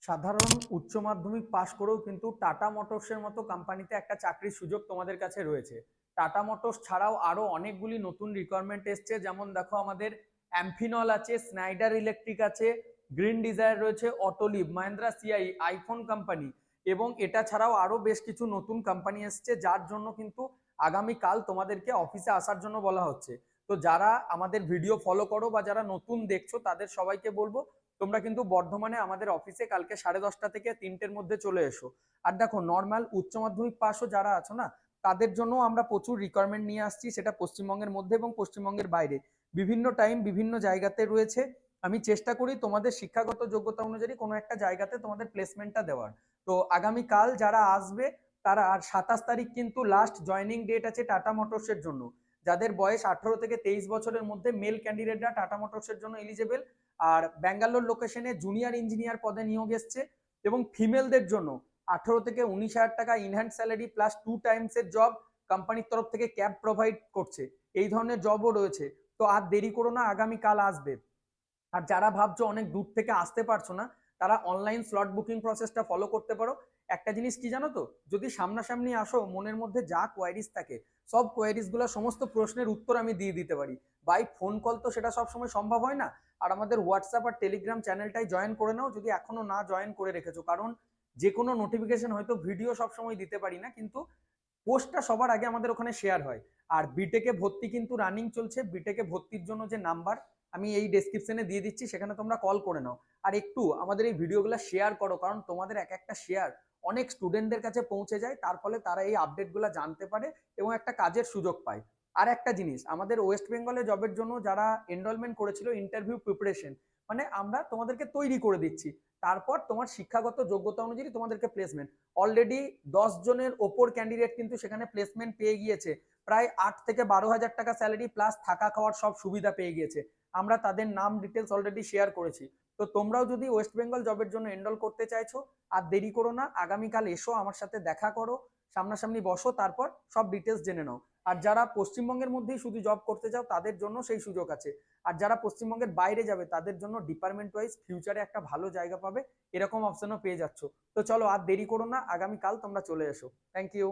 সাধারণ উচ্চ মাধ্যমিক পাশ করেও কিন্তু টাটা মোটরসের মতো কোম্পানিতে একটা চাকরির সুযোগ তোমাদের কাছে রয়েছে। টাটা মোটরস ছাড়াও আরো অনেকগুলি নতুন রিকোয়ারমেন্ট এসছে, যেমন দেখো আমাদের অ্যাম্ফিনল আছে, স্নাইডার ইলেকট্রিক আছে, গ্রিন ডিজায়ার রয়েছে, অটোলিভ, মাহিন্দ্রা সিআই, আইফোন কোম্পানি, এবং এটা ছাড়াও আরো বেশ কিছু নতুন কোম্পানি এসছে, যার জন্য কিন্তু আগামীকাল তোমাদেরকে অফিসে আসার জন্য বলা হচ্ছে। তো যারা আমাদের ভিডিও ফলো করো বা যারা নতুন দেখছো তাদের সবাইকে বলবো তোমরা কিন্তু বর্ধমানে আমাদের অফিসে কালকে 10:30 থেকে 3টের মধ্যে চলে এসো। আর দেখো, নর্মাল উচ্চ মাধ্যমিক পাশও যারা আছো না, তাদের জন্য আমরা প্রচুর রিকোয়ারমেন্ট নিয়ে আসছি, সেটা পশ্চিমবঙ্গের মধ্যে এবং পশ্চিমবঙ্গের বাইরে। বিভিন্ন টাইম বিভিন্ন জায়গাতে রয়েছে। আমি চেষ্টা করি তোমাদের শিক্ষাগত যোগ্যতা অনুযায়ী কোনো একটা জায়গাতে তোমাদের প্লেসমেন্টটা দেওয়ার। তো আগামীকাল যারা আসবে তারা, আর 27 তারিখ কিন্তু লাস্ট জয়নিং ডেট আছে টাটা মোটরসের জন্য। যাদের বয়স 18 থেকে 23 বছরের মধ্যে মেল ক্যান্ডিডেটরা টাটা মোটরসের জন্য এলিজেবল। আর ব্যাঙ্গালোর লোকেশনে জুনিয়র ইঞ্জিনিয়ার পদে নিয়োগ এসছে, এবং ফিমেলদের জন্য 18 থেকে 19 হাজার টাকা ইনহ্যান্ড স্যালারি প্লাস 2 টাইমস এর জব কোম্পানির তরফ থেকে ক্যাব প্রোভাইড করছে। এই ধরনের জবও রয়েছে। তো আর দেরি করো না, আগামীকাল আসবে। আর যারা ভাবছো অনেক দূর থেকে আসতে পারছো না, তারা অনলাইন স্লট বুকিং প্রসেসটা ফলো করতে পারো। একটা জিনিস কি জানো তো, যদি সামনাসামনি আসো, মনের মধ্যে যা কোয়ারিজ থাকে সব কোয়ারিজ গুলো, সমস্ত প্রশ্নের উত্তর আমি দিয়ে দিতে পারি। বাই ফোন কল তো সেটা সবসময় সম্ভব হয় না। আর আমাদের হোয়াটসঅ্যাপ আর টেলিগ্রাম চ্যানেলটাই জয়েন করে নাও যদি এখনো না জয়েন করে রেখেছো, কারণ যে কোনো নোটিফিকেশন হয়তো ভিডিও সবসময় দিতে পারি না, কিন্তু পোস্টটা সবার আগে আমাদের ওখানে শেয়ার হয়। আর বিটেকে ভর্তি কিন্তু রানিং চলছে। বিটেকে ভর্তির জন্য যে নাম্বার আমি এই ডেসক্রিপশনে দিয়ে দিচ্ছি, সেখানে তোমরা কল করে নাও। আর একটু আমাদের এই ভিডিওগুলো শেয়ার করো, কারণ তোমাদের এক একটা শেয়ার অনেক স্টুডেন্টদের কাছে পৌঁছে যায়, তার ফলে তারা এই আপডেটগুলো জানতে পারে এবং একটা কাজের সুযোগ পায়। আর একটা জিনিস, আমাদের ওয়েস্ট বেঙ্গলে জবের জন্য যারা এনরোলমেন্ট করেছিল, ইন্টারভিউ প্রিপারেশন, মানে আমরা তোমাদেরকে তৈরি করে দিচ্ছি, তারপর তোমার শিক্ষাগত যোগ্যতা অনুযায়ী তোমাদেরকে প্লেসমেন্ট। অলরেডি 10 জনের ওপর ক্যান্ডিডেট কিন্তু সেখানে প্লেসমেন্ট পেয়ে গিয়েছে। প্রায় 8 থেকে 12 হাজার টাকা স্যালারি প্লাস থাকা খাওয়ার সব সুবিধা পেয়ে গিয়েছে। আমরা তাদের নাম ডিটেলস অলরেডি শেয়ার করেছি। তো তোমরাও যদি ওয়েস্ট বেঙ্গল জবের জন্য এনরোল করতে চাইছো, আর দেরি করো না, আগামীকাল এসো, আমার সাথে দেখা করো, সামনাসামনি বসো, তারপর সব ডিটেলস জেনে নাও। আর যারা পশ্চিমবঙ্গের মধ্যেই শুধু জব করতে চাও তাদের জন্য সেই সুযোগ আছে। আর যারা পশ্চিমবঙ্গের বাইরে যাবে তাদের জন্য ডিপার্টমেন্ট ওয়াইজ ফিউচারে একটা ভালো জায়গা পাবে, এরকম অপশনও পেয়ে যাচ্ছ। তো চলো আর দেরি করো না, আগামীকাল তোমরা চলে এসো। Thank you.